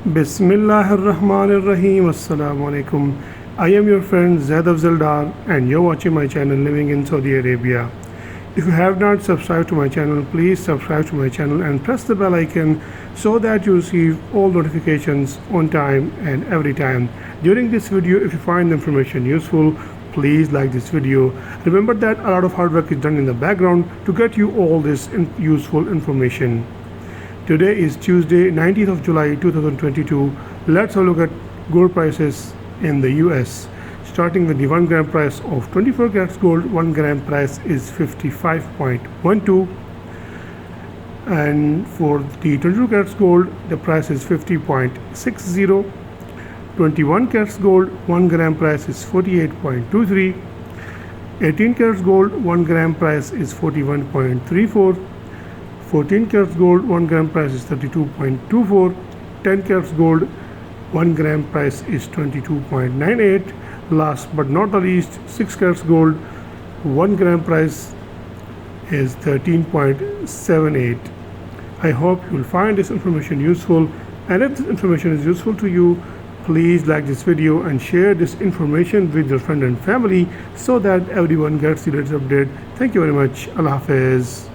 Bismillahirrahmanirrahim. Assalamu alaikum. I am your friend Zaid Afzal Dar and you're watching my channel Living in Saudi Arabia. If you have not subscribed to my channel, please subscribe to my channel and press the bell icon so that you receive all notifications on time and every time. During this video, if you find the information useful, please like this video. Remember that a lot of hard work is done in the background to get you all this useful information. Today is Tuesday, 19th of July 2022. Let's have a look at gold prices in the US. Starting with the 1 gram price of 24 karats gold, 1 gram price is 55.12. And for the 22 karats gold, the price is 50.60. 21 karats gold, 1 gram price is 48.23. 18 karats gold, 1 gram price is 41.34. 14 karats gold, 1 gram price is 32.24. 10 karats gold, 1 gram price is 22.98. Last but not the least, 6 karats gold, 1 gram price is 13.78. I hope you will find this information useful, and if this information is useful to you, please like this video and share this information with your friend and family so that everyone gets the latest update. Thank you very much. Allah Hafiz.